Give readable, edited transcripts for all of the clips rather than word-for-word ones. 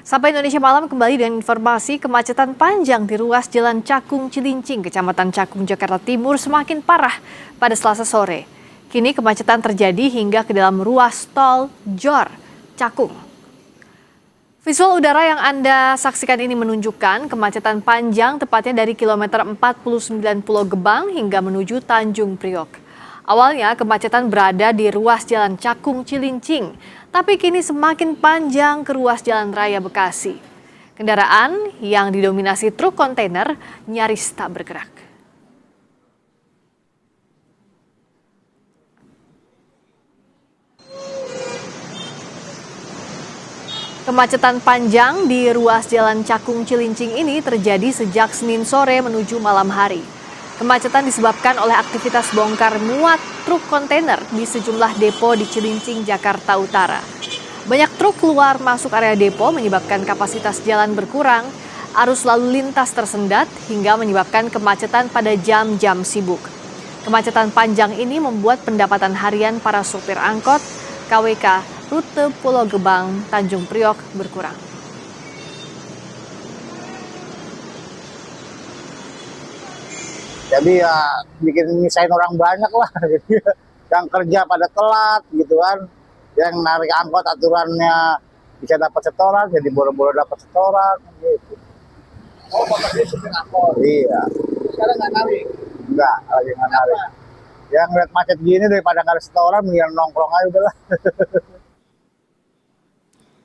Sampai Indonesia Malam kembali dengan informasi kemacetan panjang di ruas Jalan Cakung Cilincing, Kecamatan Cakung, Jakarta Timur semakin parah pada Selasa sore. Kini kemacetan terjadi hingga ke dalam ruas tol Jor, Cakung. Visual udara yang Anda saksikan ini menunjukkan kemacetan panjang tepatnya dari kilometer 49 Pulau Gebang hingga menuju Tanjung Priok. Awalnya kemacetan berada di ruas Jalan Cakung Cilincing, tapi kini semakin panjang ke ruas Jalan Raya Bekasi. Kendaraan yang didominasi truk kontainer nyaris tak bergerak. Kemacetan panjang di ruas Jalan Cakung Cilincing ini terjadi sejak Senin sore menuju malam hari. Kemacetan disebabkan oleh aktivitas bongkar muat truk kontainer di sejumlah depo di Cilincing, Jakarta Utara. Banyak truk keluar masuk area depo menyebabkan kapasitas jalan berkurang, arus lalu lintas tersendat hingga menyebabkan kemacetan pada jam-jam sibuk. Kemacetan panjang ini membuat pendapatan harian para sopir angkot KWK rute Pulau Gebang, Tanjung Priok berkurang. Jadi ya bikin nyisain orang banyak lah, gitu. Yang kerja pada telat gitu kan, yang narik angkot aturannya bisa dapat setoran, jadi boro-boro dapat setoran gitu. Oh, Bapak supir angkot. Iya. Sekarang nggak narik? Enggak, lagi nggak narik. Yang lihat macet gini daripada nggak ada setoran, mendingan nongkrong aja udahlah.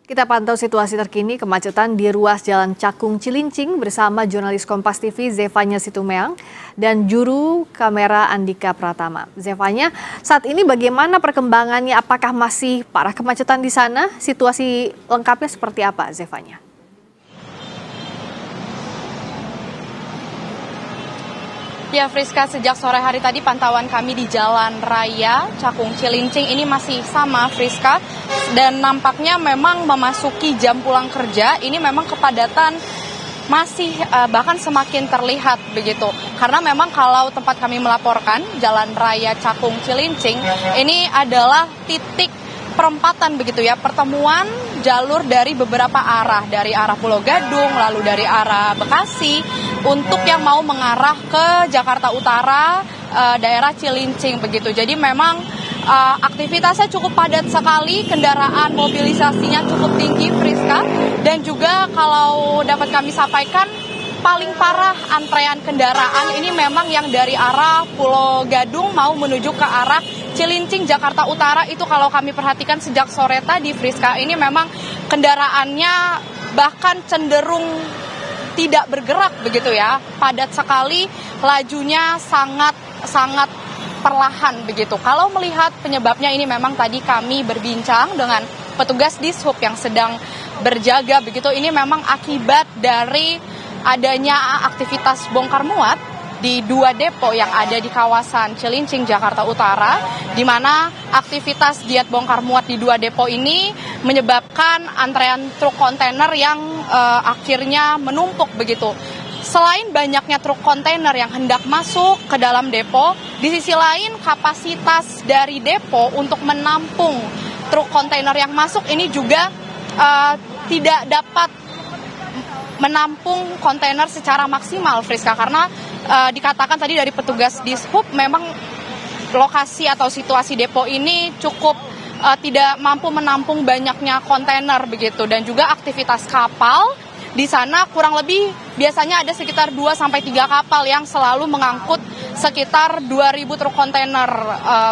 Kita pantau situasi terkini kemacetan di ruas Jalan Cakung Cilincing bersama jurnalis Kompas TV Zevanya Situmeang dan juru kamera Andika Pratama. Zevanya, saat ini bagaimana perkembangannya? Apakah masih parah kemacetan di sana? Situasi lengkapnya seperti apa, Zevanya? Ya, Friska, sejak sore hari tadi pantauan kami di Jalan Raya Cakung Cilincing ini masih sama, Friska. Dan nampaknya memang memasuki jam pulang kerja, ini memang kepadatan masih bahkan semakin terlihat begitu. Karena memang kalau tempat kami melaporkan, Jalan Raya Cakung Cilincing, ini adalah titik perempatan begitu ya, pertemuan jalur dari beberapa arah, dari arah Pulau Gadung, lalu dari arah Bekasi, untuk yang mau mengarah ke Jakarta Utara, daerah Cilincing begitu. Jadi memang aktivitasnya cukup padat sekali, kendaraan mobilisasinya cukup tinggi, Friska, dan juga kalau dapat kami sampaikan, paling parah antrean kendaraan ini memang yang dari arah Pulau Gadung mau menuju ke arah Cilincing, Jakarta Utara. Itu kalau kami perhatikan sejak sore tadi, Friska, ini memang kendaraannya bahkan cenderung tidak bergerak begitu ya, padat sekali, lajunya sangat perlahan begitu. Kalau melihat penyebabnya ini memang tadi kami berbincang dengan petugas Dishub yang sedang berjaga begitu, ini memang akibat dari adanya aktivitas bongkar muat di dua depo yang ada di kawasan Cilincing, Jakarta Utara, di mana aktivitas giat bongkar muat di dua depo ini menyebabkan antrean truk kontainer yang akhirnya menumpuk begitu. Selain banyaknya truk kontainer yang hendak masuk ke dalam depo, di sisi lain kapasitas dari depo untuk menampung truk kontainer yang masuk ini juga tidak dapat menampung kontainer secara maksimal, Friska, karena dikatakan tadi dari petugas Dishub memang lokasi atau situasi depo ini cukup tidak mampu menampung banyaknya kontainer begitu, dan juga aktivitas kapal di sana kurang lebih biasanya ada sekitar 2-3 kapal yang selalu mengangkut sekitar 2.000 truk kontainer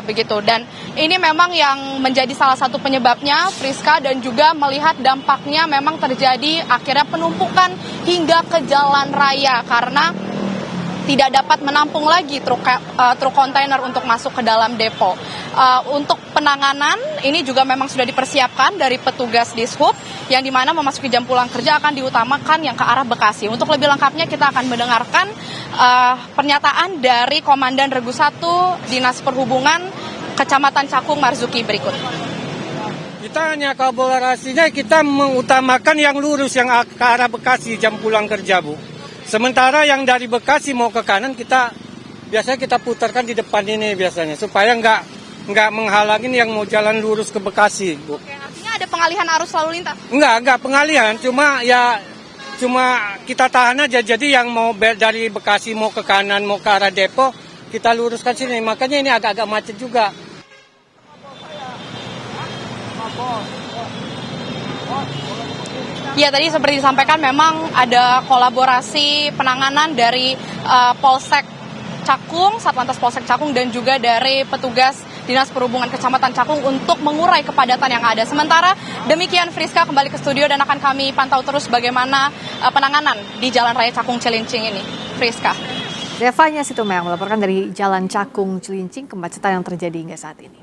begitu. Dan ini memang yang menjadi salah satu penyebabnya, Friska, dan juga melihat dampaknya memang terjadi akhirnya penumpukan hingga ke jalan raya karena tidak dapat menampung lagi truk kontainer untuk masuk ke dalam depo. Untuk penanganan ini juga memang sudah dipersiapkan dari petugas Dishub, yang dimana memasuki jam pulang kerja akan diutamakan yang ke arah Bekasi. Untuk lebih lengkapnya kita akan mendengarkan pernyataan dari Komandan Regu 1 Dinas Perhubungan Kecamatan Cakung Marzuki berikut. Kita hanya kolaborasinya, kita mengutamakan yang lurus yang ke arah Bekasi jam pulang kerja, Bu. Sementara yang dari Bekasi mau ke kanan biasanya kita putarkan di depan ini biasanya supaya nggak menghalangin yang mau jalan lurus ke Bekasi, Bu. Oke, artinya ada pengalihan arus lalu lintas? Enggak pengalihan, cuma kita tahan aja. Jadi yang mau dari Bekasi mau ke kanan, mau ke arah Depok, kita luruskan sini. Makanya ini agak-agak macet juga. Ya, tadi seperti disampaikan memang ada kolaborasi penanganan dari Polsek Cakung, Satlantas Polsek Cakung, dan juga dari petugas Dinas Perhubungan Kecamatan Cakung untuk mengurai kepadatan yang ada. Sementara demikian, Friska kembali ke studio dan akan kami pantau terus bagaimana penanganan di Jalan Raya Cakung Cilincing ini. Friska. Devanya Situmorang melaporkan dari Jalan Cakung Cilincing, kemacetan yang terjadi hingga saat ini.